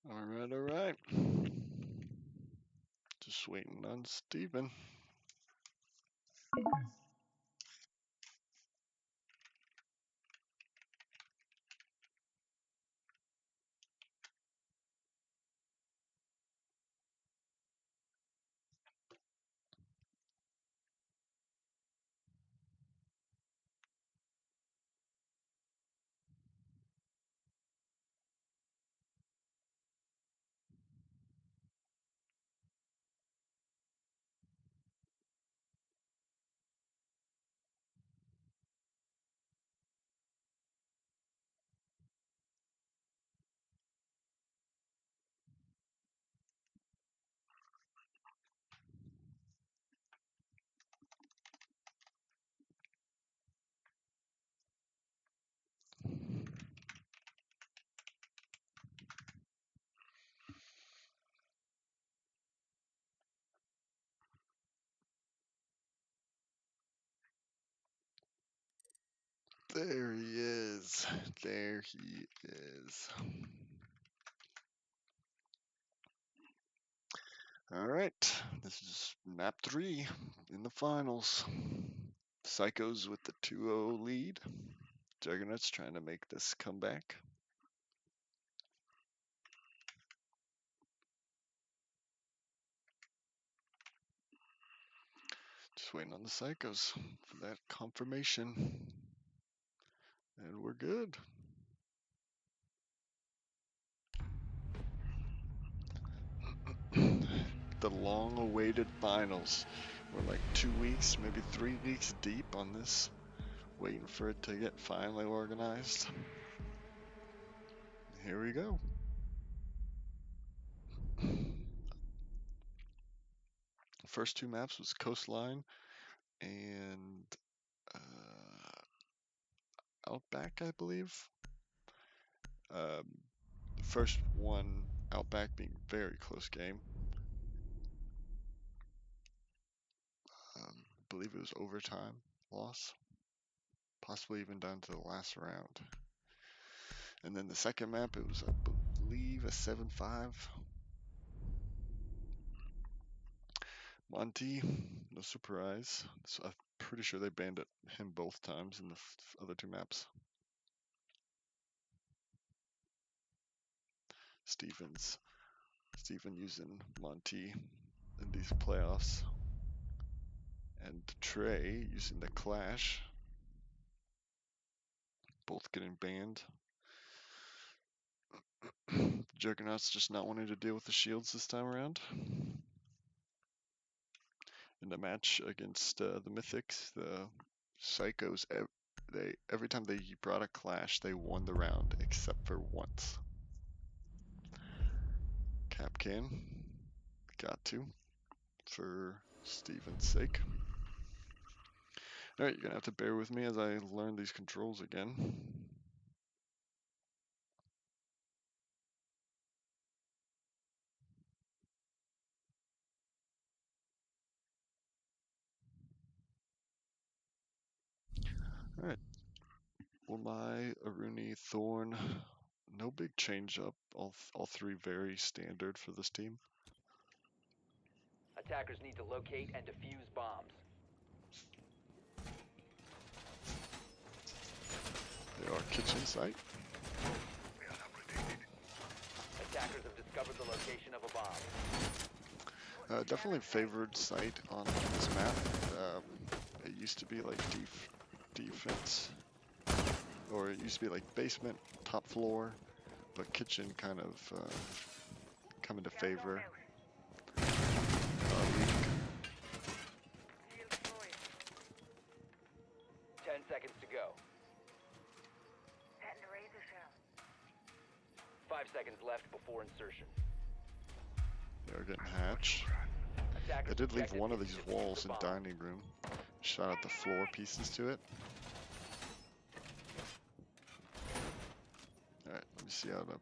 All right. Just waiting on Steven. There he is. There he is. All right. This is map 3 in the finals. Psychos with the 2-0 lead. Juggernauts trying to make this comeback. Just waiting on the Psychos for that confirmation. And we're good. The long-awaited finals. We're like 2 weeks, maybe 3 weeks deep on this. Waiting for it to get finally organized. Here we go. First 2 maps was Coastline and Outback, I believe. The first one, Outback, being very close game. I believe it was overtime loss, possibly even down to the last round. And then the second map, it was, I believe, a 7-5. Monty, no surprise. So I'm pretty sure they banned him both times in the other 2 maps. Steven using Monty in these playoffs. And Trey using the Clash. Both getting banned. Juggernauts just not wanting to deal with the shields this time around. In the match against the Mythics, the Psychos, every time they brought a Clash, they won the round except for once. Capcan, got to, for Steven's sake. Alright, you're gonna have to bear with me as I learn these controls again. Alright. Well, my Aruni Thorn, no big change up. All 3 very standard for this team. Attackers need to locate and defuse bombs. They are kitchen site. Attackers have discovered the location of a bomb. Definitely favored site on this map. It used to be like defense, or it used to be like basement, top floor, but kitchen kind of come into favor. League. 10 seconds to go. 5 seconds left before insertion. They're getting hatched. I did leave one of these walls in dining room. Shot at the floor pieces to it. Alright, let me see how to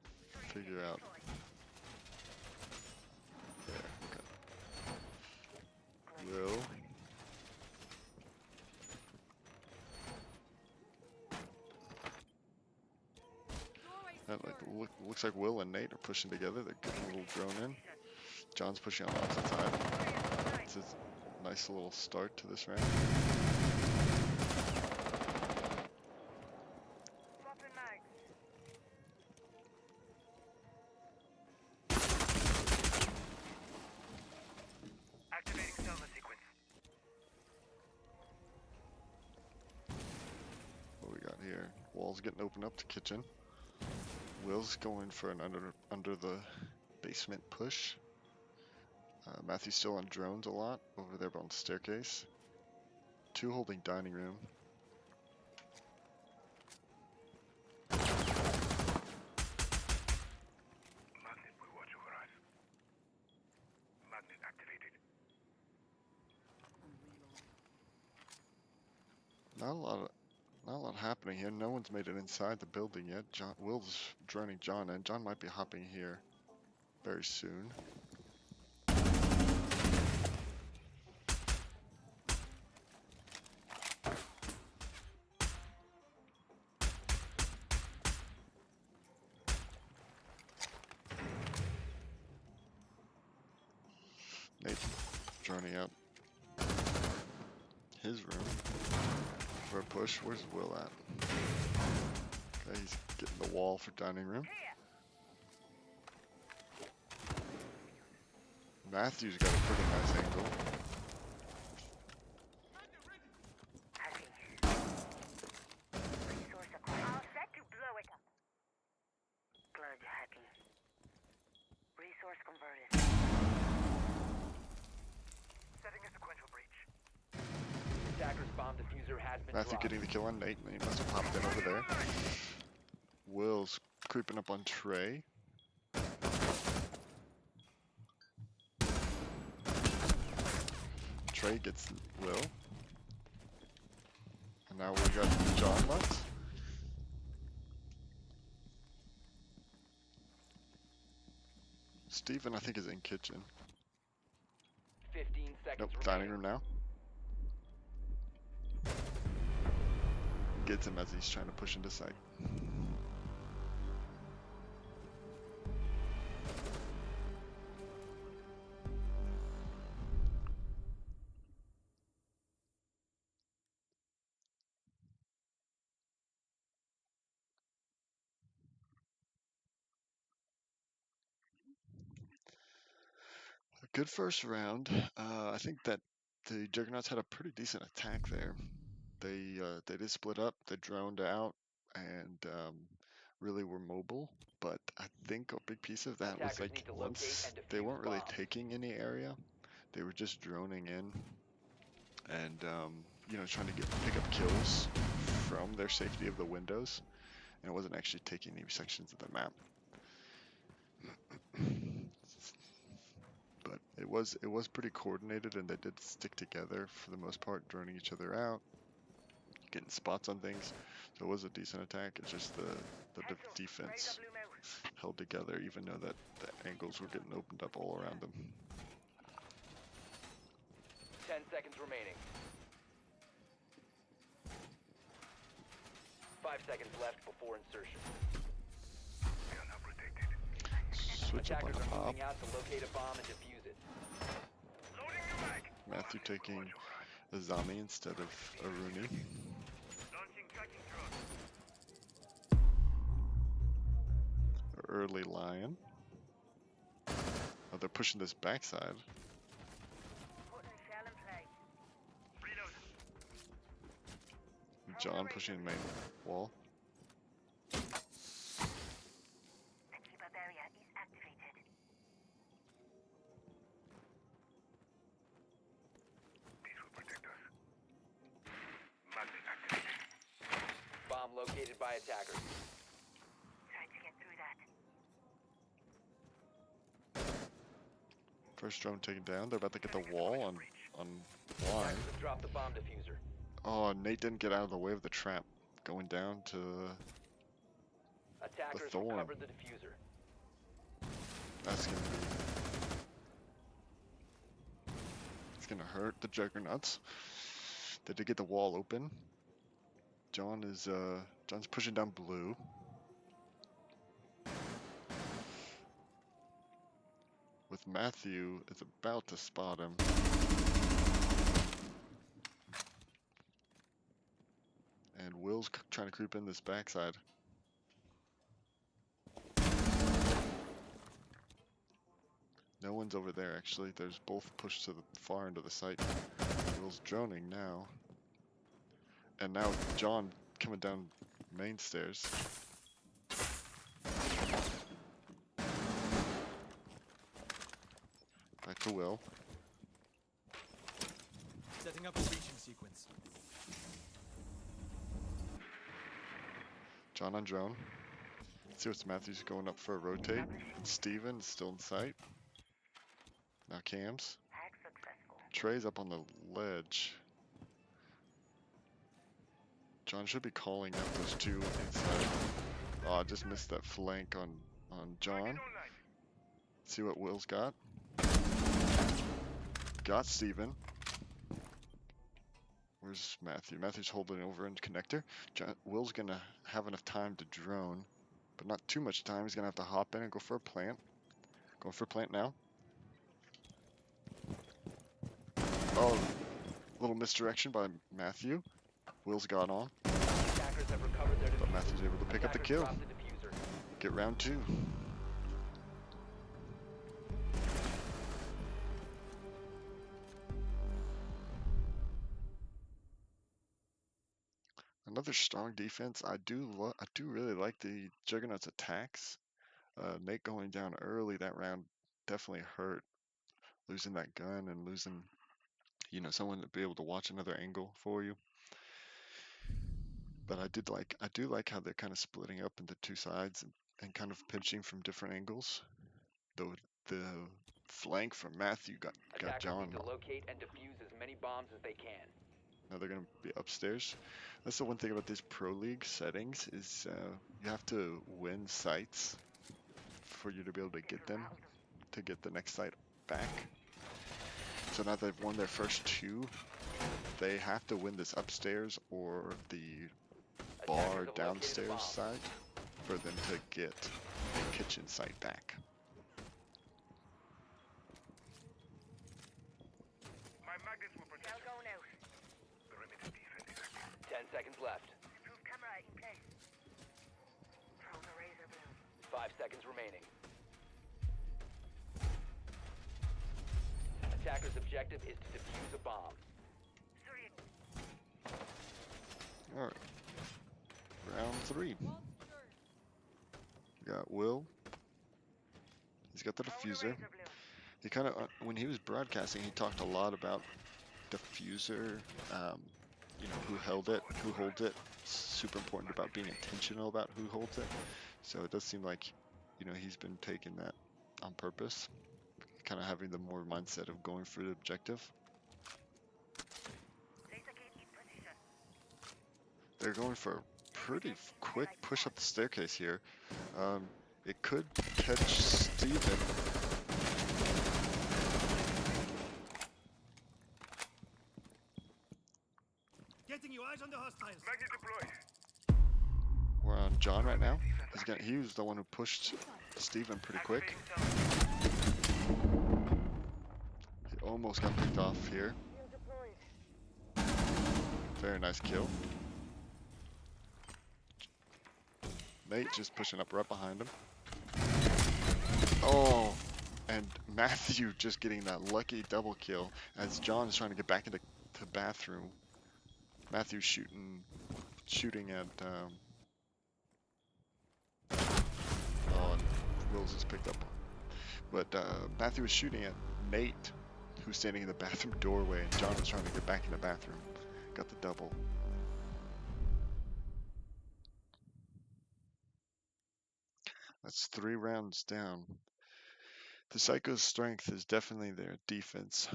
figure out. There, okay. Will. That looks like Will and Nate are pushing together. They're getting a little drone in. John's pushing on the opposite side. It's a nice little start to this round. Activating solo sequence. What we got here? Wall's getting opened up to kitchen. Will's going for an under the basement push. Matthew's still on drones a lot over there on the staircase. 2 holding dining room. Magnet will watch over us. Magnet activated. Not a lot happening here. No one's made it inside the building yet. Will's joining John, and John might be hopping here very soon. Nate joining out his room for a push. Where's Will at? Okay, he's getting the wall for dining room. Matthew's got a pretty nice angle. Resource acquired. All set to blow it up. Glad you're happy. Resource converted. Setting a sequential breach. Attacker's bomb diffuser has been Matthew dropped. getting the kill on Nate, and he must have popped in over there. Will's creeping up on Trey. Trey gets Will. And now we got John left. Steven, I think, is in kitchen. 15 seconds Nope, remaining. dining room now. Gets him as he's trying to push into sight. A good first round. I think that the Juggernauts had a pretty decent attack there. They did split up, they droned out, and really were mobile. But I think a big piece of that was Attackers like need to locate once and they defuse weren't really bombs. taking any area, they were just droning in and trying to pick up kills from their safety of the windows, and it wasn't actually taking any sections of the map. But it was pretty coordinated, and they did stick together for the most part, droning each other out, getting spots on things. So it was a decent attack. It's just the defense held together, even though that the angles were getting opened up all around them. 10 seconds remaining. 5 seconds left before insertion. We are now protected. Switch up on Attackers are top. moving out to locate a bomb and defuse it. Loading new mag. Matthew taking Watch over us. a Zami instead of a Rooney. Launching tracking drone. Early Lion. Oh, they're pushing this backside. Putting a shell in place. Reload. John pushing the main wall. The keeper barrier is activated. This will protect us. Magnet activated. Bomb located by attackers. Trying to get through that. First drone taken down. They're about to get the wall on line. Attackers have dropped the bomb diffuser. Oh, Nate didn't get out of the way of the trap. Going down to Attackers Thorn. recovered the diffuser. that's gonna be. It's gonna hurt the Juggernauts. They did get the wall open. John's pushing down blue. Matthew is about to spot him. And Will's trying to creep in this backside. No one's over there actually. There's both pushed to the far end of the site. Will's droning now. And now John coming down main stairs. Back to Will. Setting up a breaching sequence. John on drone. Let's see what's Matthews going up for a rotate. Steven is still in sight. Now Cam's. Hack successful. Trey's up on the ledge. John should be calling out those two inside. Oh, I just missed that flank on John. Online. See what Will's got. Got Steven. Where's Matthew? Matthew's holding over in connector. Will's gonna have enough time to drone, but not too much time. He's gonna have to hop in and go for a plant. Going for a plant now. Oh, little misdirection by Matthew. Will's got on, Attackers have recovered their but diffuser. Matthew's able to pick up the Attackers kill. dropped the diffuser. Get round 2. Another strong defense. I do really like the Juggernauts attacks. Nate going down early that round definitely hurt. Losing that gun and losing, someone to be able to watch another angle for you. But I do like how they're kind of splitting up into two sides and kind of pinching from different angles. Though the flank from Matthew got Attackers John. need to locate and defuse as many bombs as they can. Now they're going to be upstairs. That's the one thing about these Pro League settings is you have to win sites for you to be able to get them, to get the next site back. So now they've won their first 2, they have to win this upstairs or the bar Attackers have located a downstairs bomb. side for them to get the kitchen site back. My magnets will protect Shell us. going out. Perimeter defense is active. 10 seconds left. Improved camera in place. Throw the razor blue. 5 seconds remaining. Attacker's objective is to defuse a bomb. Surya. Alright. Round 3. We got Will. He's got the Throw the diffuser. razor blue. He kind of, when he was broadcasting, he talked a lot about diffuser, who held it, who holds it. It's super important about being intentional about who holds it. So it does seem like, he's been taking that on purpose. Kind of having the more mindset of going for the objective. Laser gate in position. They're going for a pretty quick push up the staircase here. It could catch Steven. Getting you eyes on the hostiles. Magnet deployed. We're on John right now. He was the one who pushed Steven pretty quick. He almost got picked off here. Shield deployed. Very nice kill. Nate just pushing up right behind him. Oh, and Matthew just getting that lucky double kill as John is trying to get back into the bathroom. Matthew shooting at oh, and Wills is picked up. But Matthew was shooting at Nate, who's standing in the bathroom doorway, and John was trying to get back in the bathroom. Got the double. That's 3 rounds down. The Psycho's strength is definitely their defense.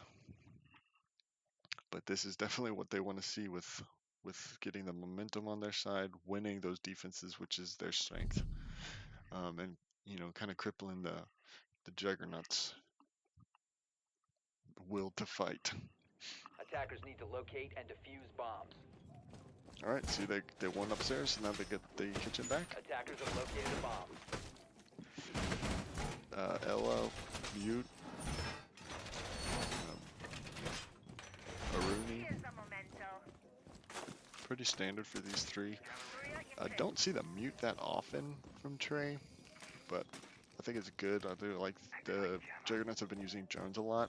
But this is definitely what they want to see with getting the momentum on their side, winning those defenses, which is their strength. And kind of crippling the Juggernauts' will to fight. Attackers need to locate and defuse bombs. Alright, see they won upstairs, and now they get the kitchen back. Attackers have located a bomb. Ella, mute. pretty standard for these three. I don't see the mute that often from Trey, but I think it's good. I do like the Juggernauts have been using drones a lot.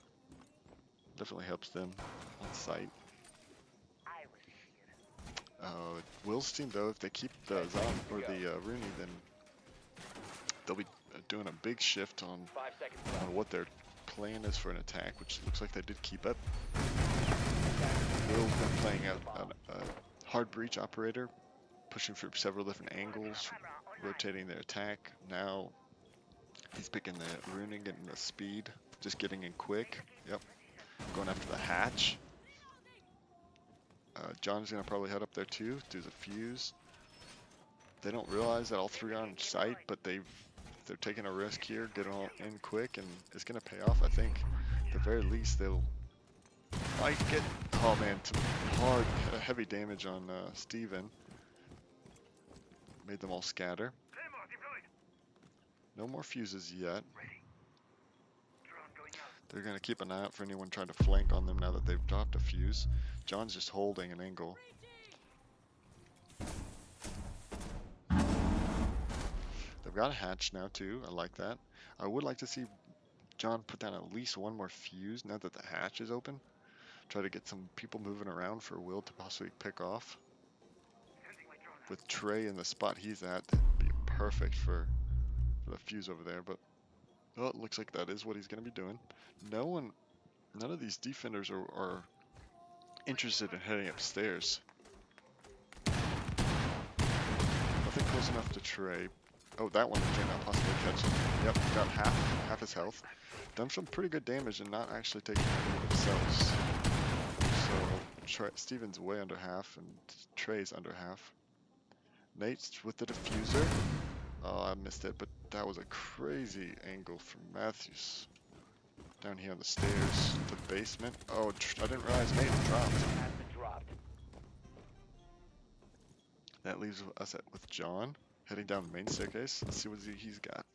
Definitely helps them on site. Will's team though, if they keep the Rooney, then they'll be doing a big shift on 5 seconds left. what their plan is for an attack, which looks like they did keep up. Will's been playing a hard breach operator, pushing for several different angles, rotating their attack. Now he's picking the Rooney, getting the speed, just getting in quick. Yep, going after the hatch. John's gonna probably head up there too, do the fuse. They don't realize that all three are on site, but they're taking a risk here, getting all in quick, and it's gonna pay off. I think, at the very least, they'll might get. Oh man, some hard, heavy damage on Steven. Made them all scatter. Claymore deployed. No more fuses yet. Drone going out. They're gonna keep an eye out for anyone trying to flank on them now that they've dropped a fuse. John's just holding an angle. They've got a hatch now too. I like that. I would like to see John put down at least one more fuse now that the hatch is open. Try to get some people moving around for Will to possibly pick off. Sending my drone out. With Trey in the spot he's at, that'd be perfect for the fuse over there. But well, it looks like that is what he's going to be doing. None of these defenders are interested in heading upstairs. Nothing close enough to Trey. Oh, that one cannot possibly catch him. Yep, got half his health. Done some pretty good damage and not actually taking any of themselves. So Steven's way under half and Trey's under half. Nate's with the diffuser. Oh, I missed it, but that was a crazy angle from Matthews. Down here on the stairs, the basement. Oh, I didn't realize Nate dropped. Has been dropped. That leaves us with John, heading down the main staircase. Let's see what he's got.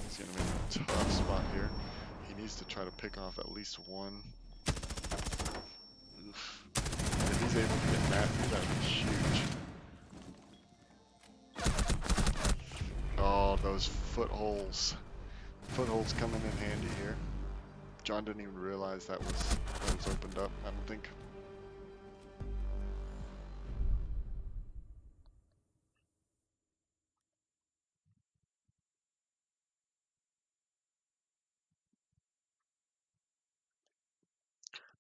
He's gonna be in a tough spot here. He needs to try to pick off at least one. Oof. If he's able to get Matthew, that would be huge. Oh, those footholes. Footholes coming in handy here. John didn't even realize that was opened up, I don't think.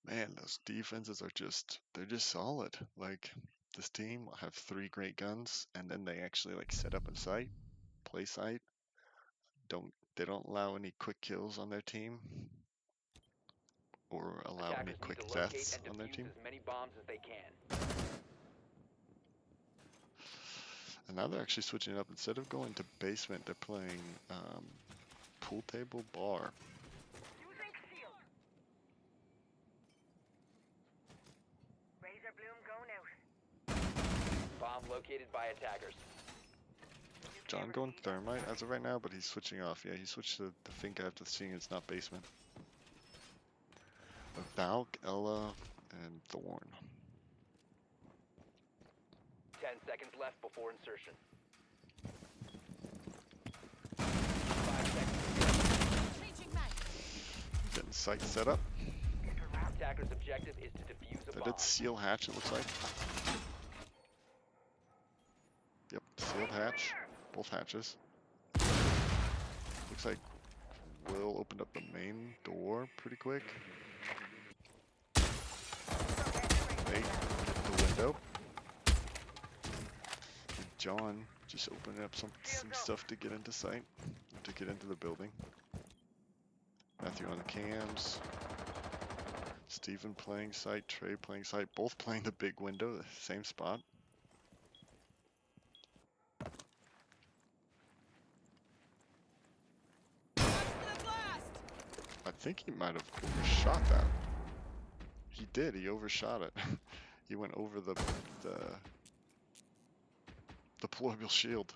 Man, those defenses are they're just solid. Like, this team will have 3 great guns, and then they actually like set up a site, play site. They don't allow any quick kills on their team, or allow any Attackers quick need to locate deaths and on their defuse team. as many bombs as they can. And now they're actually switching it up. Instead of going to basement, they're playing pool table bar. Using shield. Razor bloom going out. Bomb located by attackers. John going thermite as of right now, but he's switching off. Yeah, he switched to the Fink after seeing it's not basement. Valk, Ella, and Thorn. 10 seconds left before insertion. 5 seconds. Changing mag. Getting site set up. Attacker's objective is to defuse a They bomb. did seal hatch, it looks like. Yep, sealed hatch. Both hatches. Looks like Will opened up the main door pretty quick. Nate get the window. And John just opening up some stuff to get into sight, to get into the building. Matthew on the cams. Steven playing site, Trey playing site, both playing the big window, the same spot. I think he might have overshot that. He did, he overshot it. He went over the deployable shield.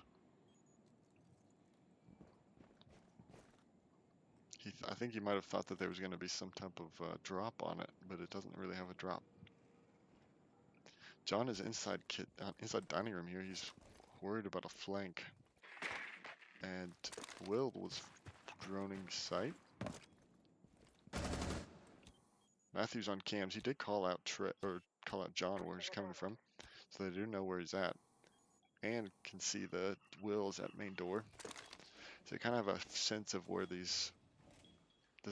I think he might have thought that there was going to be some type of drop on it, but it doesn't really have a drop. John is inside inside dining room here. He's worried about a flank. And Will was droning sight. Matthew's on cams. He did call out John where he's coming from, so they do know where he's at, and can see the Will's at main door. So they kind of have a sense of where this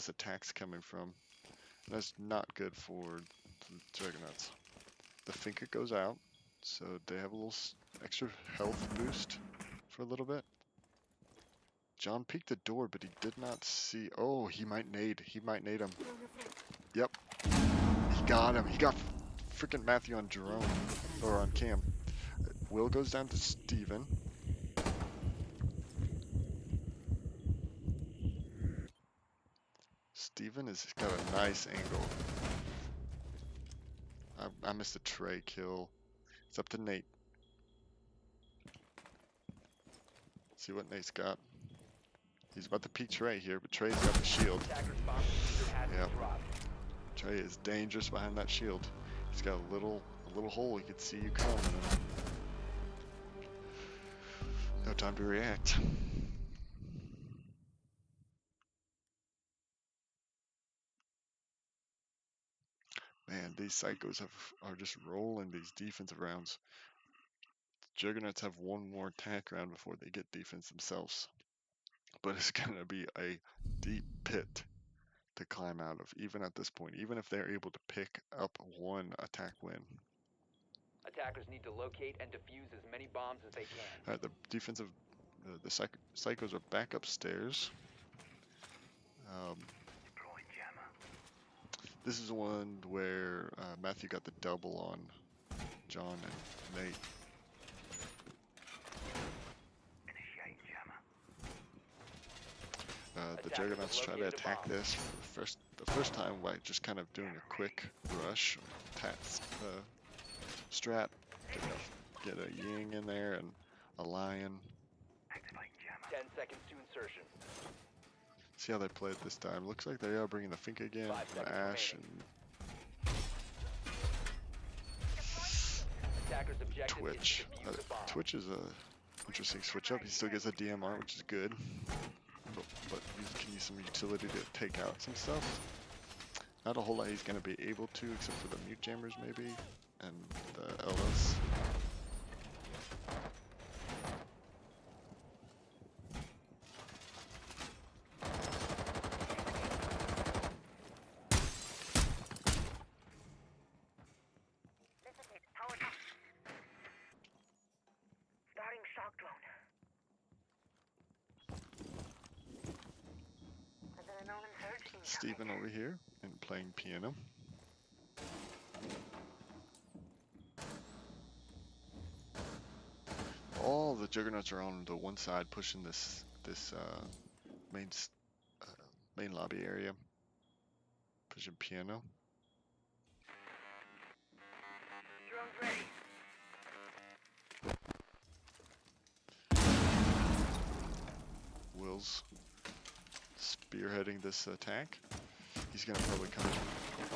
attack's coming from. And that's not good for the Juggernauts. The Finka goes out, so they have a little extra health boost for a little bit. John peeked the door, but he did not see. Oh, he might nade. He might nade him. Yep. He got him. He got freaking Matthew on drone. Or on cam. Will goes down to Steven. Steven has got a nice angle. I missed a Trey kill. It's up to Nate. See what Nate's got. He's about to peek Trey here, but Trey's got the shield. Attackers bomb diffuser has been Yep. dropped. Trey is dangerous behind that shield. He's got a little hole. He can see you coming. No time to react. Man, these psychos are just rolling these defensive rounds. Juggernauts have one more attack round before they get defense themselves. But it's going to be a deep pit to climb out of, even at this point, even if they're able to pick up one attack win. Attackers need to locate and defuse as many bombs as they can. Alright, the defensive, the psychos are back upstairs. Deploying jammer. This is one where Matthew got the double on John and Nate. Initiate jammer. The Attackers Juggernauts have try to located a attack bomb. this for the first time by just kind of doing a quick rush, strat, get a Ying in there and a Lion. Activating jammer. 10 seconds to insertion. See how they play it this time. Looks like they are bringing the Fink again, 5 and seconds Ash, remaining. Attackers objective Twitch. is to defuse the bomb. Twitch is a interesting switch up. He still gets a DMR, which is good, but he can use some utility to take out some stuff. Not a whole lot he's going to be able to, except for the mute jammers maybe, and the LS. Dissipate. Power up. Starting shock drone. Adrenaline surge incoming. Steven over here and playing piano. All the Juggernauts are on the one side pushing this main lobby area. Pushing piano. Drone's ready. Will's spearheading this attack. He's gonna probably come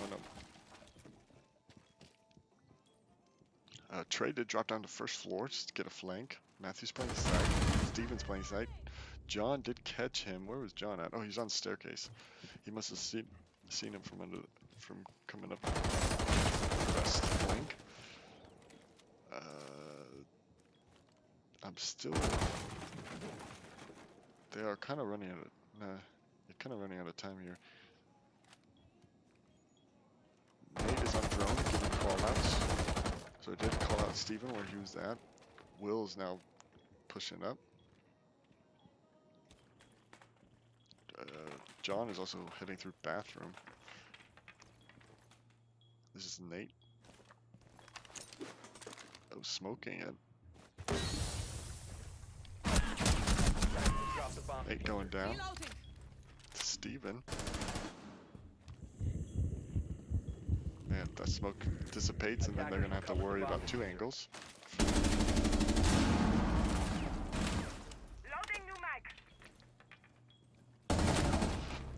on up. Trey did drop down to first floor just to get a flank. Matthew's playing side. Steven's playing side. John did catch him. Where was John at? Oh, he's on the staircase. He must have seen him from coming up the west flank. I'm still. They are kind of running out of. Nah, they're kind of running out of time here. Nate is on drone, giving call-outs. So I did call out Steven where he was at. Will is now pushing up. John is also heading through bathroom. This is Nate. Oh, smoking it. Drop the bomb. Nate going down. Steven. Man, that smoke dissipates and then they're gonna have to worry about two angles. Loading new mag.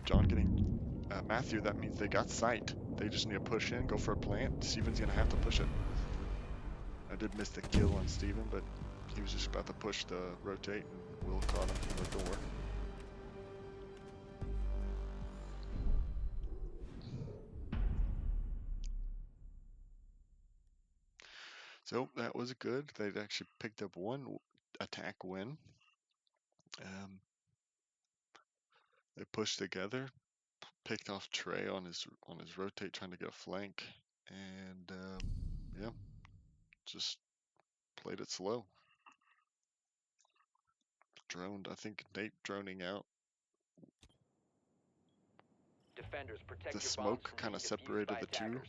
John Matthew, that means they got sight. They just need to push in, go for a plant. Steven's gonna have to push it. I did miss the kill on Steven, but he was just about to push the rotate, and Will caught him from the door. So that was good. They'd actually picked up one attack win. They pushed together, picked off Trey on his rotate, trying to get a flank, and yeah, just played it slow. Droned. I think Nate droning out. Defenders, protect The your bombs smoke from kind being of defused separated by the two attackers.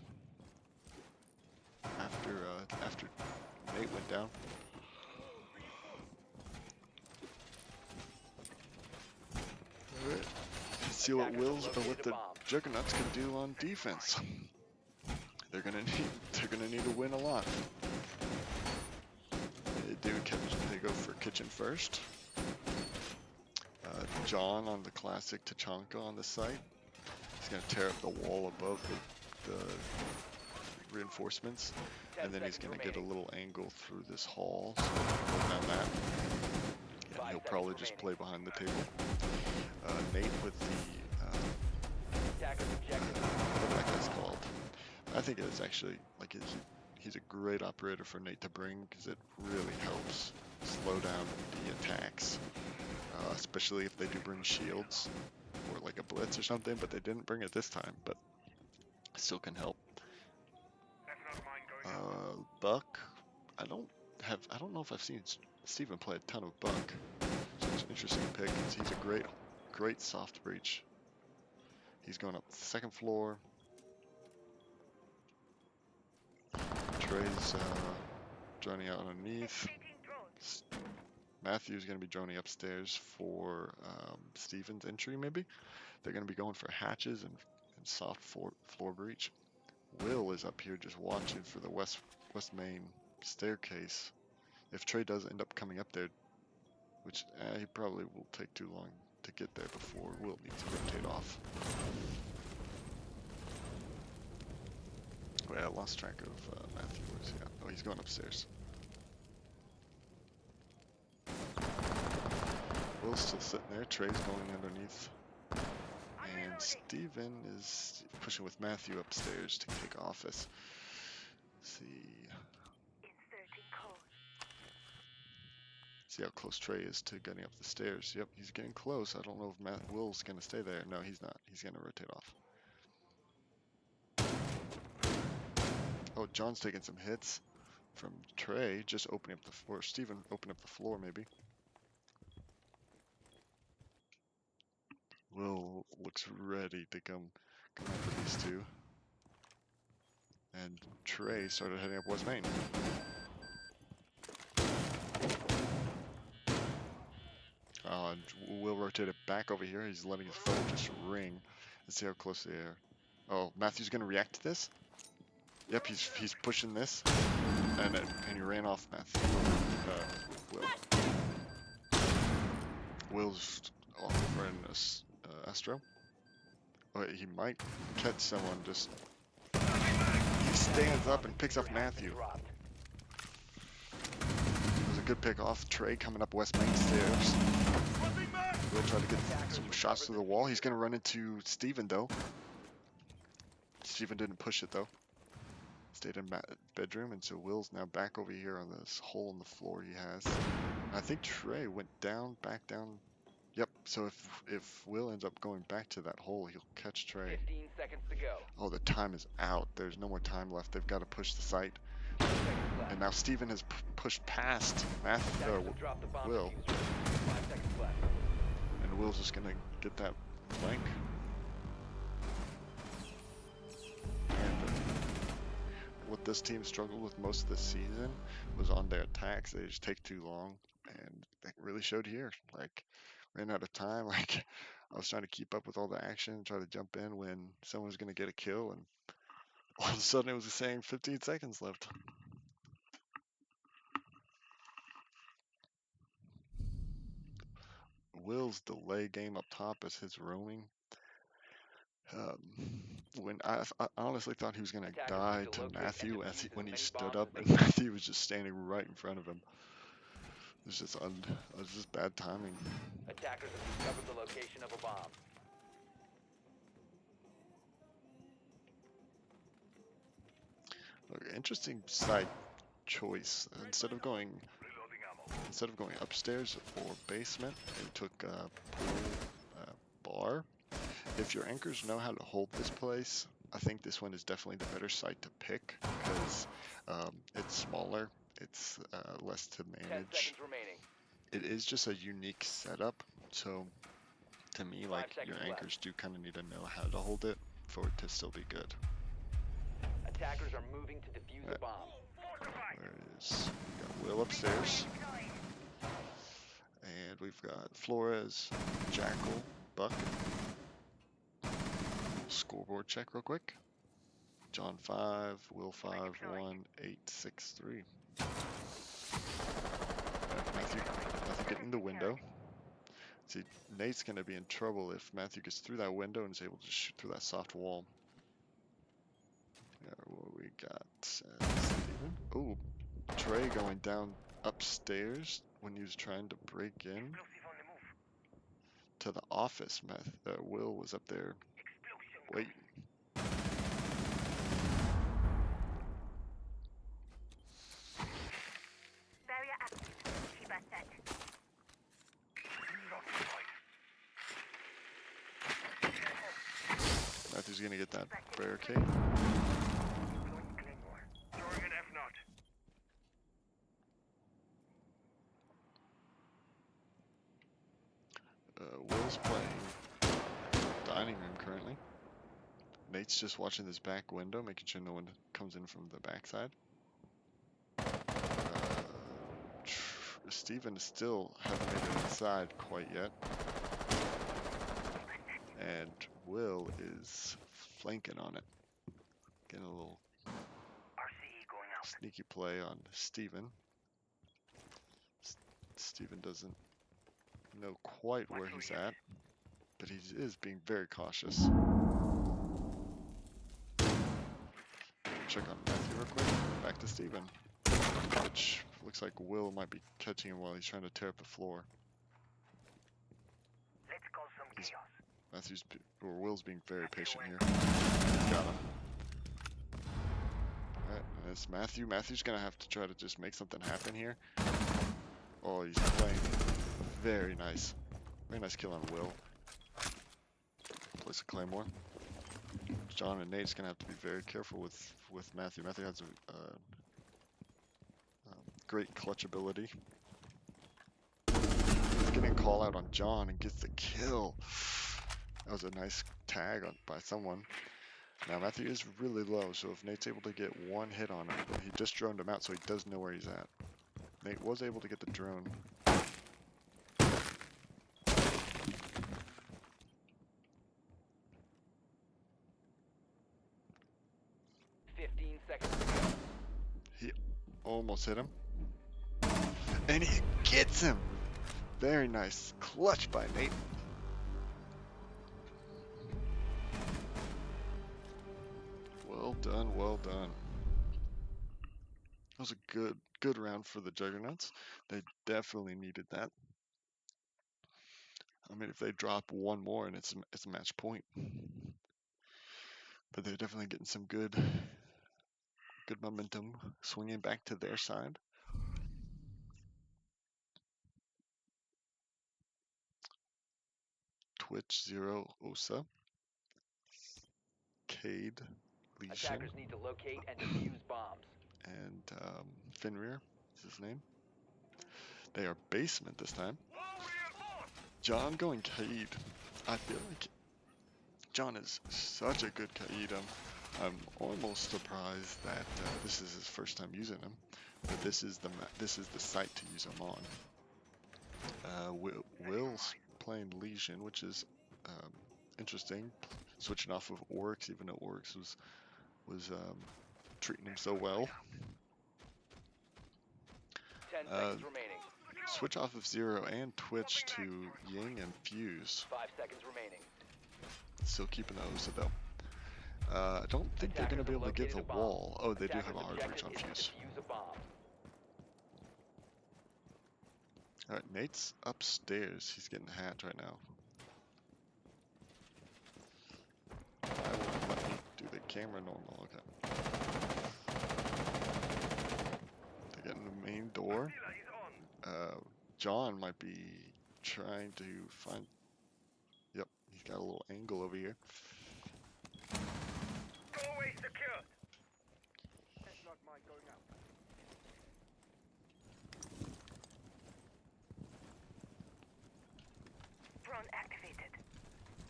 after Nate went down. Alright. Let's see what Attackers have Wills or located what a the bomb. Juggernauts can do on defense. They're gonna need to win a lot. They go for kitchen first. John on the classic Tachanka on the site. He's gonna tear up the wall above the reinforcements, and then he's gonna get a little angle through this hall, so go down that, and he'll probably just play behind the table. Nate with the Attackers objective. what that guy's called. I think it's actually like he's a great operator for Nate to bring, because it really helps slow down the attacks, especially if they do bring shields or like a blitz or something. But they didn't bring it this time, but still can help. Buck, I don't know if I've seen Steven play a ton of Buck. So it's an interesting pick. He's a great soft breach. He's going up the second floor. Trey's droning out underneath. Matthew's going to be droning upstairs for Steven's entry, maybe. They're going to be going for hatches and soft floor breach. Will is up here just watching for the west main staircase. If Trey does end up coming up there, which he probably will take too long to get there before Will needs to rotate off. Wait, I lost track of Matthew. Where's he at? Oh, he's going upstairs. Will's still sitting there. Trey's going underneath. And Steven is pushing with Matthew upstairs to take office. Let's see how close Trey is to getting up the stairs. Yep, he's getting close. I don't know if Will's going to stay there. No, he's not. He's going to rotate off. Oh, John's taking some hits from Trey, just opening up the floor. Steven opened up the floor, maybe. Will looks ready to come after these two. And Trey started heading up West Main. And Will rotated back over here. He's letting his phone just ring. Let's see how close they are. Oh, Matthew's gonna react to this. Yep, he's pushing this, and he ran off Matthew. Will's over in Astro. Oh, he might catch someone. Just he stands up and picks off Matthew. It was a good pick off. Trey coming up West Main stairs. Will try to get some shots through the wall. He's gonna run into Steven though. Steven didn't push it though. Stayed in bedroom, and so Will's now back over here on this hole in the floor he has. And I think Trey went back down. Yep, so if Will ends up going back to that hole, he'll catch Trey. 15 seconds to go. Oh, the time is out. There's no more time left. They've got to push the site. And now Steven has pushed past Will. 5 seconds left. And Will's just going to get that flank. What this team struggled with most of the season was on their attacks. They just take too long, and that really showed here. Like, ran out of time. Like, I was trying to keep up with all the action, try to jump in when someone was going to get a kill, and all of a sudden it was saying 15 seconds left. Will's delay game up top is his roaming. When I honestly thought he was gonna Attackers die need to to locate and Matthew as defuse as when he many stood bombs up, as and they can. Matthew was just standing right in front of him. It was just bad timing. Attackers have discovered the location of a bomb. Okay, interesting side choice. Instead of going upstairs or basement, they took pool bar. If your anchors know how to hold this place, I think this one is definitely the better site to pick because it's smaller, it's less to 10 manage. seconds remaining. It is just a unique setup, so to me, 5 like seconds your anchors left. do kind of need to know how to hold it for it to still be good. Attackers are moving to defuse Right. a bomb. Where is we got Will upstairs, and we've got Flores, Jackal, Buck. Scoreboard check real quick. John 5, Will 5, 1, 8, 6, 3. Matthew getting in the window. See, Nate's going to be in trouble if Matthew gets through that window and is able to shoot through that soft wall. What we got? Steven. Oh, Trey going down upstairs when he was trying to break in Explosive on the move. to the office. Will was up there Explosion. waiting. Barrier active. Shiba set. Matthew's going to get that barricade. Deploying Claymore. Jorgen F. Not. Will's playing dining room currently. Nate's just watching this back window, making sure no one comes in from the backside. Steven still hasn't made it inside quite yet. And Will is flanking on it. Getting a little RCE going out. sneaky play on Steven. Steven doesn't know quite where he's at, but he is being very cautious. Check on Matthew real quick. Back to Steven. Which looks like Will might be catching him while he's trying to tear up the floor. Let's cause some chaos. Will's being very patient here. Got him. Alright, and it's Matthew. Matthew's gonna have to try to just make something happen here. Oh, he's playing very nice. Very nice kill on Will. Place a claymore. John and Nate's gonna have to be very careful with Matthew. Matthew has a great clutch ability. Getting a call out on John and gets the kill. That was a nice tag by someone. Now Matthew is really low, so if Nate's able to get one hit on him, he just droned him out, so he does know where he's at. Nate was able to get the drone. 15 seconds to go. He almost hit him. And he gets him! Very nice. Clutch by Nate. Well done, well done. That was a good round for the Juggernauts. They definitely needed that. I mean, if they drop one more and it's a match point. But they're definitely getting some good momentum swinging back to their side. Twitch 0 Osa. Cade Legion. Attackers need to locate and defuse bombs. And Fenrir is his name. They are basement this time. John going Cade. I feel like John is such a good Cade. I'm almost surprised that this is his first time using him, but this is the site to use him on. Will's playing Legion, which is interesting. Switching off of Oryx, even though Oryx was treating him so well. 10 seconds remaining. Switch off of Zero and Twitch to Ying and Fuse. 5 seconds remaining. Still keeping the OSA though. I don't think they're going to be able to get the wall. Oh, they do have a hard breach on fuse. Defuse a bomb. Alright, Nate's upstairs. He's getting hacked right now. I won't let me do the camera normal. Okay. They're getting the main door. John might be trying to find... Yep, he's got a little angle over here. Doorway secured. That's not mine going out. Drone activated.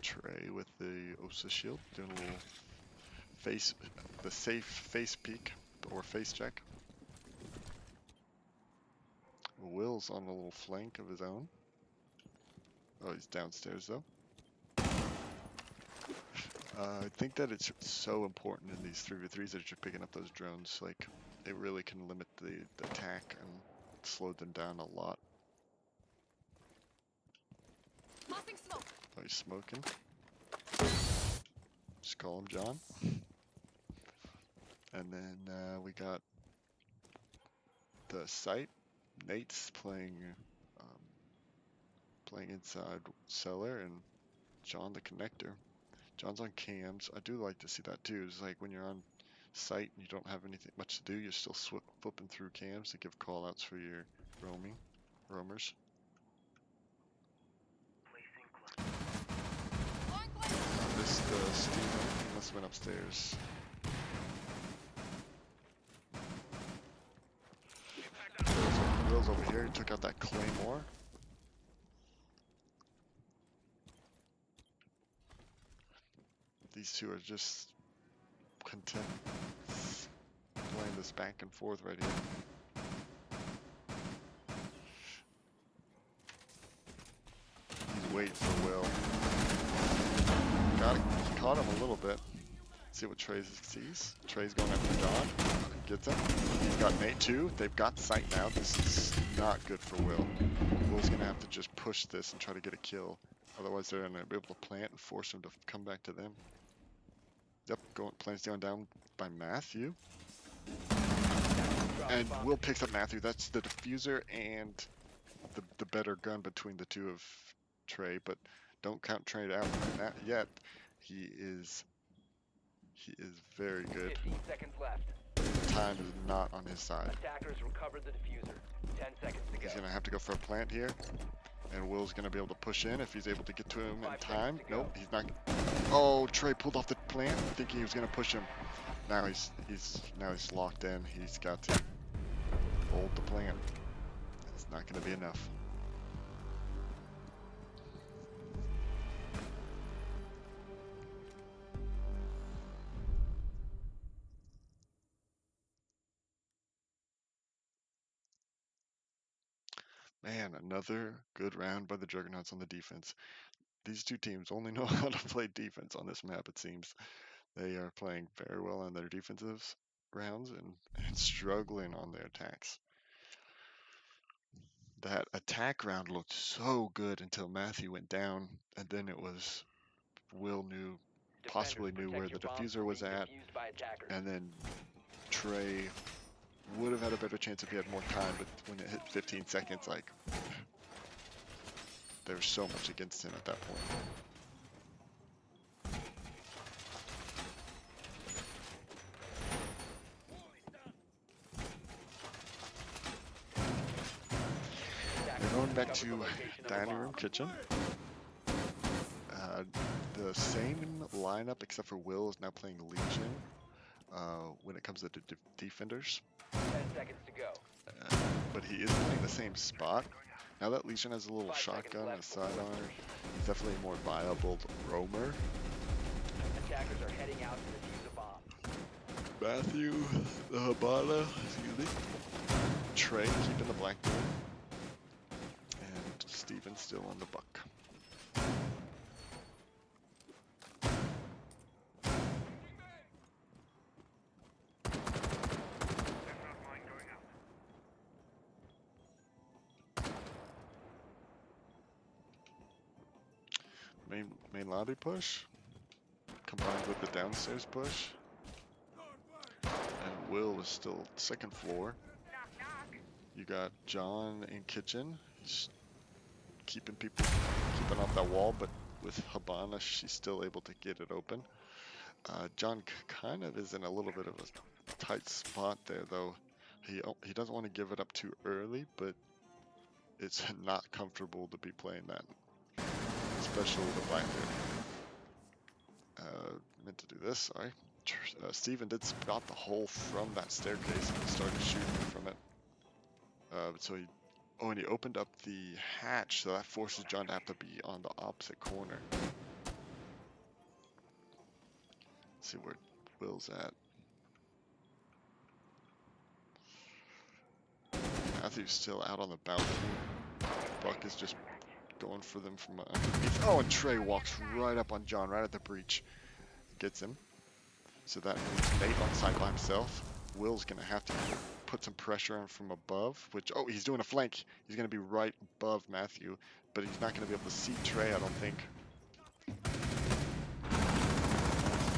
Trey with the OSA shield, doing a little face, the safe face peek, or face check. Will's on a little flank of his own. Oh, he's downstairs though. I think that it's so important in these 3v3s that you're picking up those drones. Like, it really can limit the attack and slow them down a lot. Tossing smoke. Oh, he's smoking. Just call him John. And then we got the site. Nate's playing inside cellar, and John the connector. John's on cams. I do like to see that too. It's like when you're on site and you don't have anything much to do, you're still flipping through cams to give call outs for your roamers. This Steven, he must have been upstairs. Will's over here. He took out that claymore. These two are just content playing this back and forth right here. He's waiting for Will. He caught him a little bit. See what Trey sees. Trey's going after John. Gets him. He's got Nate too. They've got sight now. This is not good for Will. Will's gonna have to just push this and try to get a kill. Otherwise they're gonna be able to plant and force him to come back to them. Yep, plants going down by Matthew. And Will picks up Matthew. That's the diffuser and the better gun between the two of Trey, but don't count Trey out not yet. He is very good. 15 seconds left. Time is not on his side. Attackers recovered the diffuser. 10 seconds to go. He's gonna have to go for a plant here. And Will's gonna be able to push in if he's able to get to him in time. Nope, he's not. Oh, Trey pulled off the plant, thinking he was gonna push him. Now he's locked in. He's got to hold the plant. It's not gonna be enough. Man, another good round by the Juggernauts on the defense. These two teams only know how to play defense on this map, it seems. They are playing very well on their defensive rounds and struggling on their attacks. That attack round looked so good until Matthew went down, and then it was Will possibly knew where the diffuser was at, and then Trey would have had a better chance if he had more time, but when it hit 15 seconds, like, there was so much against him at that point. We're going back to dining room, kitchen. The same lineup except for Will is now playing Legion when it comes to defenders. 10 seconds to go. But he is playing the same spot. Now that Legion has a little shotgun and a sidearm, he's definitely a more viable roamer. Attackers are heading out to defuse a bomb. Matthew, the Habana, excuse me. Trey keeping the black door. And Steven still on the buck. Main lobby push. combined with the downstairs push. And Will is still second floor. You got John in kitchen, just keeping off that wall, but with Habana, she's still able to get it open. John kind of is in a little bit of a tight spot there, though. He doesn't want to give it up too early, but it's not comfortable to be playing that, especially with a Blackbeard. Meant to do this, sorry. Steven did spot the hole from that staircase and started shooting from it. And he opened up the hatch, so that forces John to have to be on the opposite corner. Let's see where Will's at. Matthew's still out on the balcony. Buck is just going for them from underneath. Oh, and Trey walks right up on John, right at the breach. Gets him. So that means Nate on side by himself. Will's going to have to put some pressure on from above, which, oh, he's doing a flank. He's going to be right above Matthew, but he's not going to be able to see Trey, I don't think.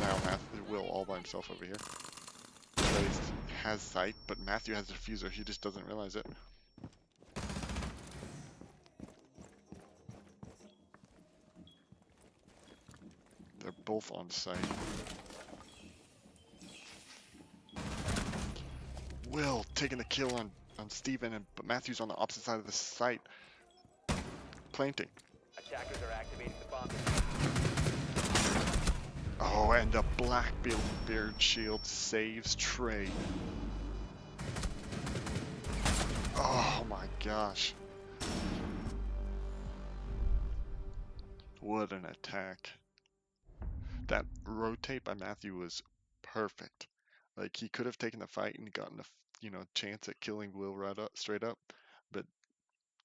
Now Will all by himself over here. Trey has sight, but Matthew has a diffuser. He just doesn't realize it. They're both on site. Will taking the kill on Steven, but Matthew's on the opposite side of the site. Planting. Attackers are activating the bomb. Oh, and the Blackbeard shield saves Trey. Oh my gosh. What an attack. That rotate by Matthew was perfect. Like, he could have taken the fight and gotten a chance at killing Will straight up, but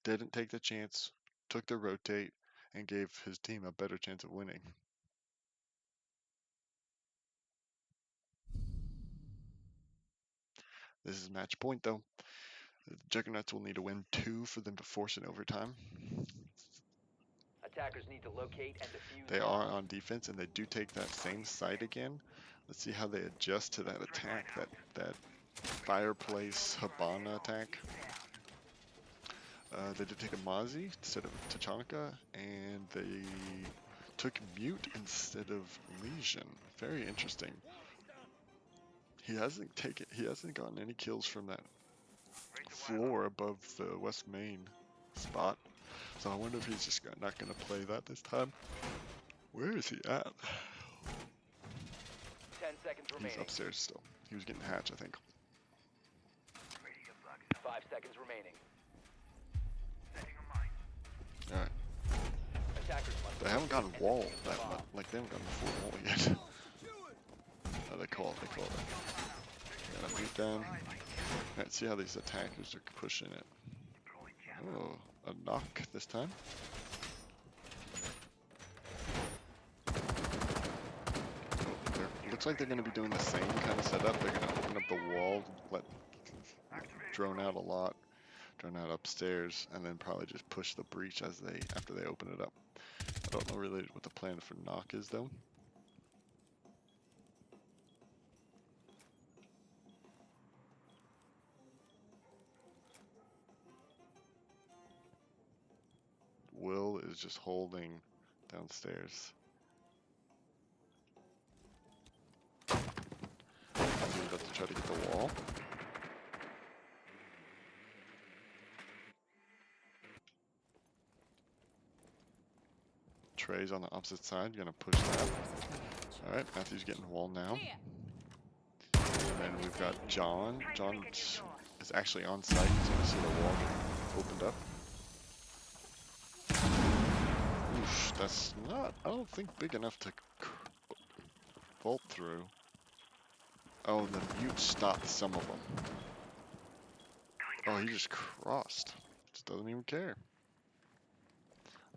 didn't take the chance, took the rotate, and gave his team a better chance of winning. This is match point, though. The Juggernauts will need to win 2 for them to force an overtime. Attackers need to locate and defuse. They are on defense, and they do take that same site again. Let's see how they adjust to that attack, that fireplace Habana attack. They did take a Mozzie instead of Tachanka, and they took Mute instead of Legion. Very interesting. He hasn't gotten any kills from that floor above the West Main spot. So I wonder if he's just not going to play that this time. Where is he at? 10 seconds remaining. He's upstairs still. He was getting hatch, I think. 5 seconds remaining. Alright. Attackers must. They haven't gotten wall that much. Like, they haven't gotten the full wall yet. Oh, they call it. Got a mute down. Alright, see how these attackers are pushing it. Oh, a knock this time. Looks like they're going to be doing the same kind of setup. They're going to open up the wall, let drone out a lot, drone out upstairs, and then probably just push the breach after they open it up. I don't know really what the plan for knock is though. Will is just holding downstairs. He's about to try to get the wall. Trey's on the opposite side, gonna push that. Alright, Matthew's getting wall now. And then we've got John. John is actually on site. He's gonna see the wall get opened up. Oof, that's not, I don't think, big enough to vault through. Oh, the mute stopped some of them. Oh, he just crossed. Just doesn't even care.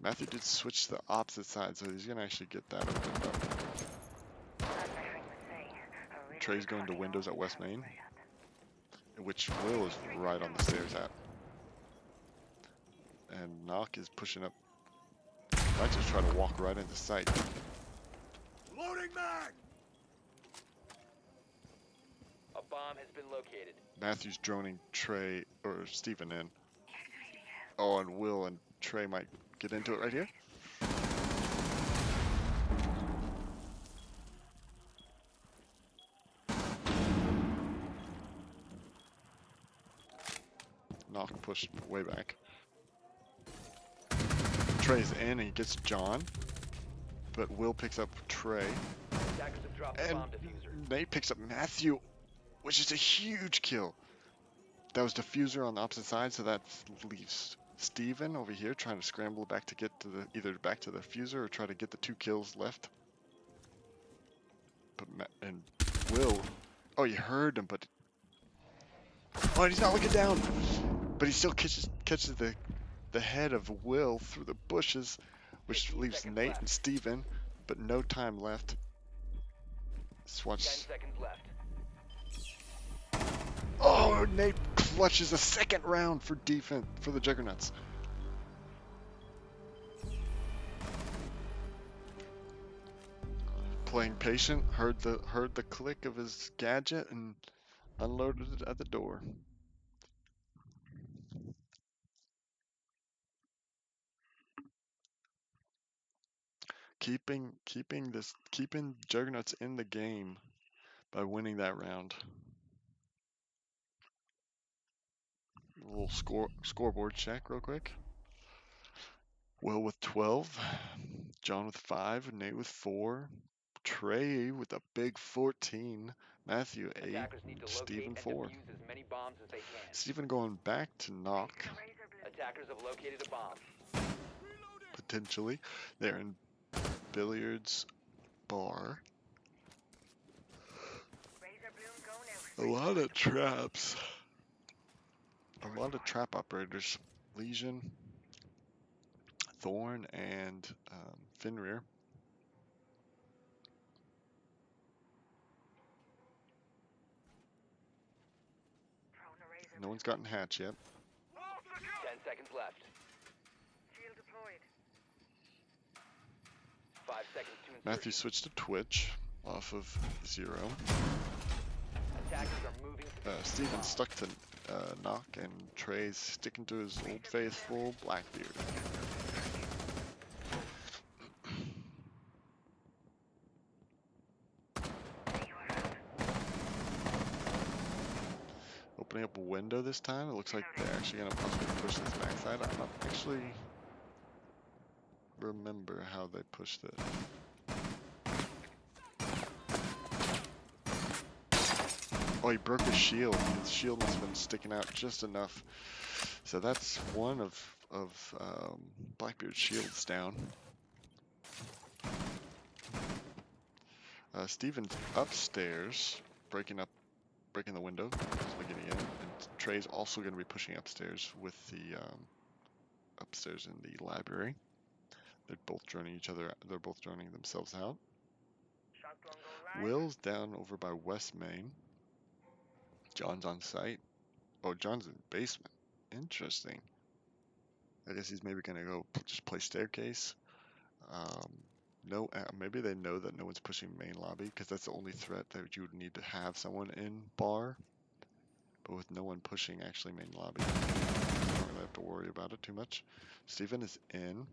Matthew did switch to the opposite side, so he's gonna actually get that opened up. Trey's going to windows at West Main, which Will is right on the stairs at. And Knock is pushing up. Might just try to walk right into sight. Loading mag! bomb has been located. Matthew's droning Trey or Steven in. Oh, and Will and Trey might get into it right here. Knock pushed way back. Trey's in and he gets John, but Will picks up Trey. Attackers have dropped the And bomb diffuser. Nate picks up Matthew, which is a huge kill. That was diffuser on the opposite side, so that leaves Steven over here trying to scramble back to get to the either back to the diffuser or try to get the 2 kills left. But and Will, oh, you heard him, but oh, he's not looking down. But he still catches the head of Will through the bushes, which 15 leaves seconds Nate left. and Steven, but no time left. 10 Watch. seconds left. Oh, Nate clutches a second round for defense for the Juggernauts. Playing patient, heard the click of his gadget and unloaded it at the door. Keeping Juggernauts in the game by winning that round. A little scoreboard check real quick. Will with 12, John with 5, Nate with 4, Trey with a big 14, Matthew 8, Attackers need and to Steven locate and 4. defuse as many bombs as they can. Steven going back to knock, Attackers have located a bomb. potentially. They're in billiards bar. A lot of traps. A lot of trap operators. Legion, Thorn, and Fenrir. No one's gotten hatch yet. 10 seconds left. Shield deployed. 5 seconds to insertion. Matthew switched to Twitch off of 0. Attackers are moving to the Steven's bomb. stuck to knock, and Trey's sticking to his old faithful Blackbeard. Opening up a window this time. It looks like they're actually going to possibly push this backside. I don't actually remember how they pushed it. Oh, he broke his shield. His shield must have been sticking out just enough. So that's one of Blackbeard's shields down. Steven's upstairs, breaking the window, possibly getting in. And Trey's also going to be pushing upstairs with the upstairs in the library. They're both droning each other. They're both droning themselves out. Will's down over by West Main. John's on site. Oh, John's in the basement. Interesting. I guess he's maybe gonna go just play staircase. No, maybe they know that no one's pushing main lobby because that's the only threat that you would need to have someone in bar. But with no one pushing actually main lobby, you don't really have to worry about it too much. Steven is in.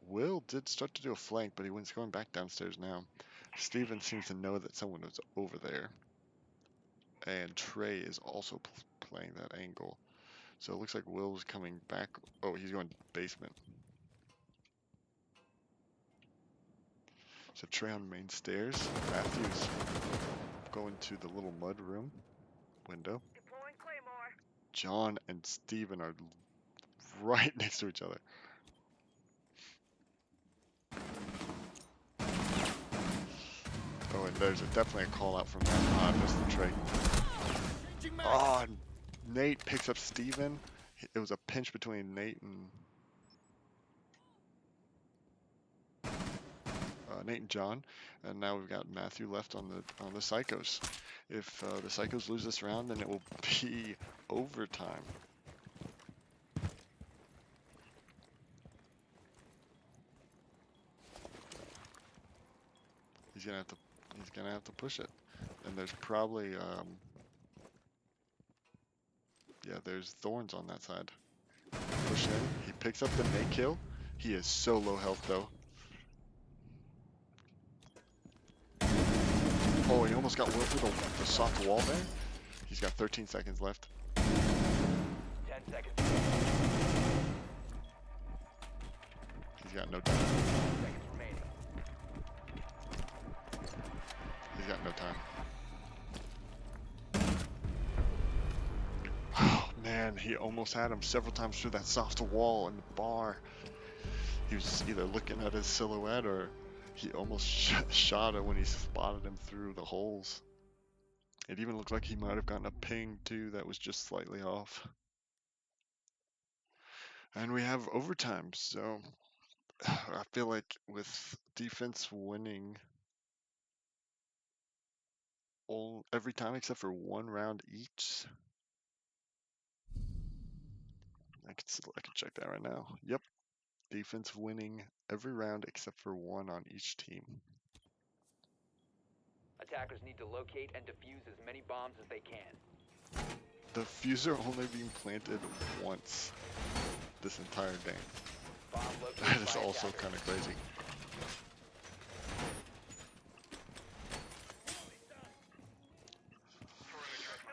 Will did start to do a flank, but he's going back downstairs now. Steven seems to know that someone was over there. And Trey is also playing that angle. So it looks like Will's coming back. Oh, he's going basement. So Trey on main stairs. Matthew's going to the little mud room window. Deploying Claymore. John and Steven are right next to each other. Oh, and there's definitely a call out from that. Ah, I missed the Trey. Oh, and Nate picks up Steven. It was a pinch between Nate and John, and now we've got Matthew left on the Psychos. If the Psychos lose this round, then it will be overtime. He's gonna have to push it. And there's probably, yeah, there's thorns on that side. Push in. He picks up the nade kill. He is so low health though. Oh, he almost got whipped with the soft wall there. He's got 13 seconds left. 10 seconds. He's got no time. Seconds remaining. He's got no time. Oh man, he almost had him several times through that soft wall and the bar. He was either looking at his silhouette or he almost shot him when he spotted him through the holes. It even looked like he might have gotten a ping too that was just slightly off. And we have overtime, so I feel like with defense winning every time except for one round each. I can check that right now. Yep, defense winning every round except for one on each team. Attackers need to locate and defuse as many bombs as they can. The fuser only being planted once this entire game. Bomb located That is by also attackers. kind of crazy.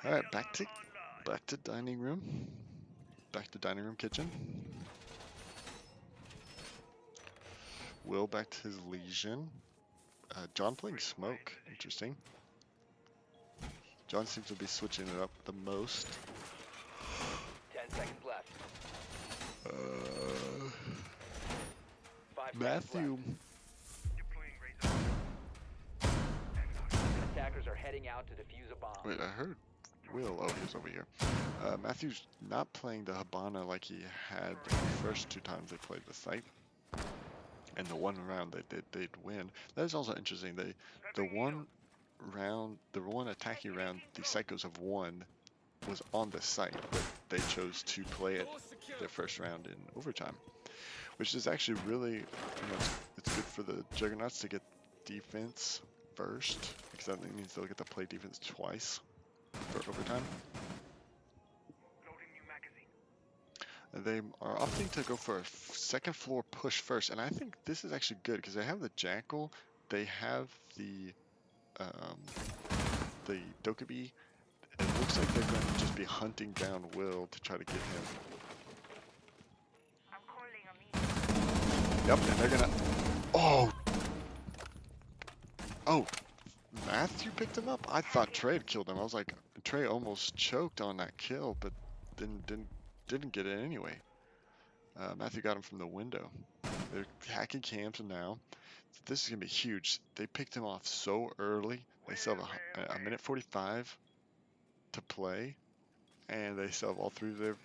All right, back to dining room. Back to dining room kitchen. Will back to his Legion. John playing smoke. Interesting. John seems to be switching it up the most. 10 seconds left. 5 seconds Matthew. left. Deploying razor. Attackers are heading out to defuse a bomb. Wait, I heard Will. Oh, he's over here. Matthew's not playing the Habana like he had the first two times they played the site. And the one round they'd win. That is also interesting. The one attacking round the Psychos have won was on the site, but they chose to play it their first round in overtime, which is actually really, it's good for the Juggernauts to get defense first, because that means they'll get to play defense twice for overtime. Loading new magazine. They are opting to go for a second floor push first, and I think this is actually good because they have the Jackal, they have the Dokkaebi. It looks like they're going to just be hunting down Will to try to get him. I'm calling a meeting. Yep, and they're gonna. Oh, Matthew picked him up. I thought Trey had killed him. I was like, Trey almost choked on that kill, but didn't get it anyway. Matthew got him from the window. They're hacking cams now. This is gonna be huge. They picked him off so early. They still have a minute 45 to play, and they still have all three of their.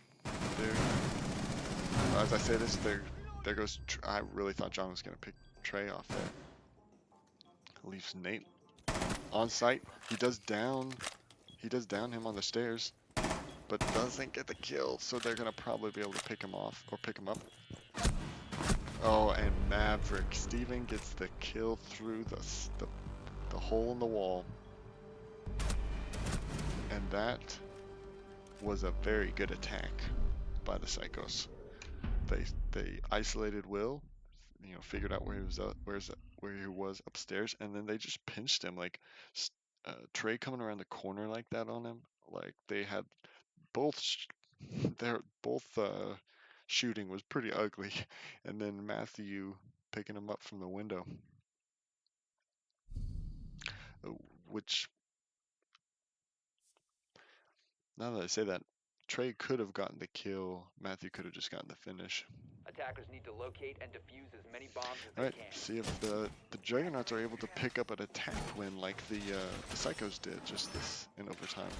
As I say this, there goes. I really thought John was gonna pick Trey off there. Leaves Nate on site. He does down him on the stairs, but doesn't get the kill. So they're gonna probably be able to pick him off or pick him up. Oh, and Maverick Steven gets the kill through the hole in the wall, and that was a very good attack by the Psychos. They isolated Will, figured out where he was upstairs, and then they just pinched him. Like Trey coming around the corner like that on him. Like they had both shooting was pretty ugly, and then Matthew picking him up from the window, which, now that I say that, Trey could have gotten the kill, Matthew could have just gotten the finish. Attackers need to locate and defuse as many bombs as they Alright, can. see if the Juggernauts are able to pick up an attack win like the Psychos did just this in overtime,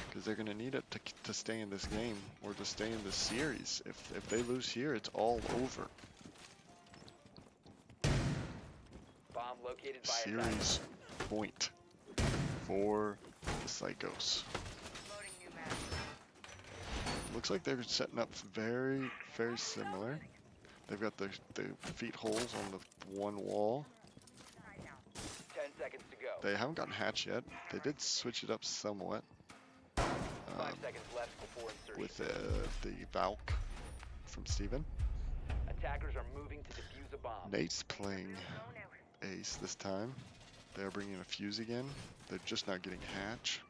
because they're going to need it to stay in this game or to stay in this series. If they lose here, it's all over. Bomb located by Series point for the Psychos. Loading new mag. Looks like they're setting up very, very similar. They've got the feet holes on the one wall. 10 seconds to go. They haven't gotten hatch yet. They did switch it up somewhat 5 um, seconds left before insertion. with the Valk from Steven. Attackers are moving to defuse a bomb. Nate's playing Ace this time. They're bringing a fuse again. They're just not getting hatch.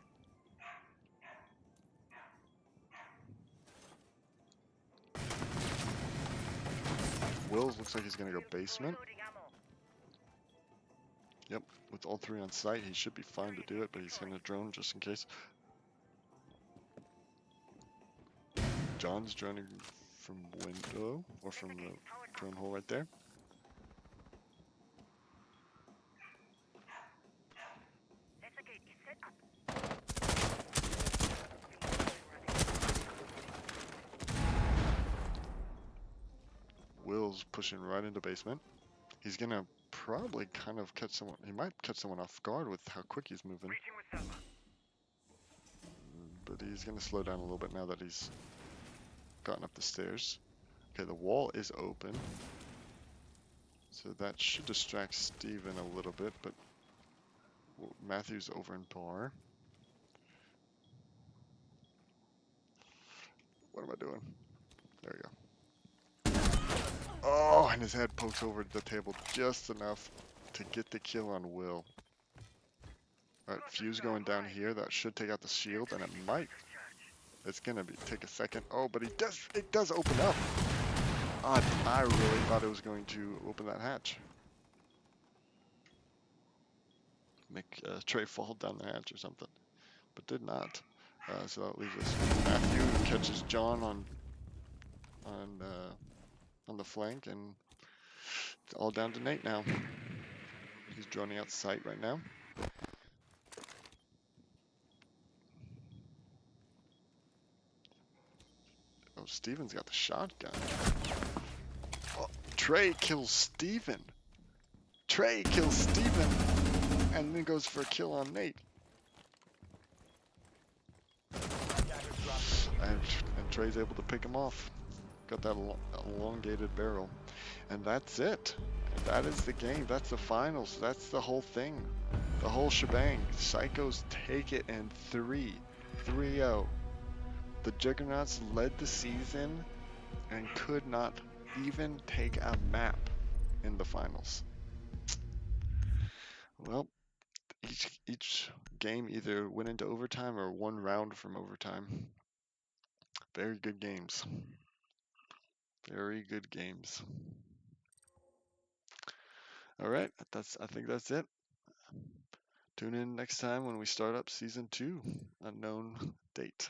Wills looks like he's going to go basement. Yep, with all three on site, he should be fine to do it, but he's going to drone just in case. John's droning from window, or from the drone hole right there. Will's pushing right into basement. He's going to probably kind of catch someone. He might catch someone off guard with how quick he's moving. Breaching with Selma. But he's going to slow down a little bit now that he's gotten up the stairs. Okay, the wall is open. So that should distract Steven a little bit, but Matthew's over in bar. What am I doing? There we go. Oh, and his head pokes over the table just enough to get the kill on Will. Alright, fuse going down here. That should take out the shield, and it might. It's gonna take a second. Oh, but it does open up. I really thought it was going to open that hatch. Make Trey fall down the hatch or something, but did not. So that leaves us Matthew catches John on the flank, and it's all down to Nate now. He's droning out sight right now. Oh, Steven's got the shotgun. Oh, Trey kills Steven. Trey kills Steven, and then goes for a kill on Nate. And Trey's able to pick him off. Got that elongated barrel. And that's it. And that is the game. That's the finals. That's the whole thing. The whole shebang. Psychos take it in 3-0. The Juggernauts led the season and could not even take a map in the finals. Well, each game either went into overtime or one round from overtime. Very good games. Very good games. All right, I think that's it. Tune in next time when we start up season 2, unknown date.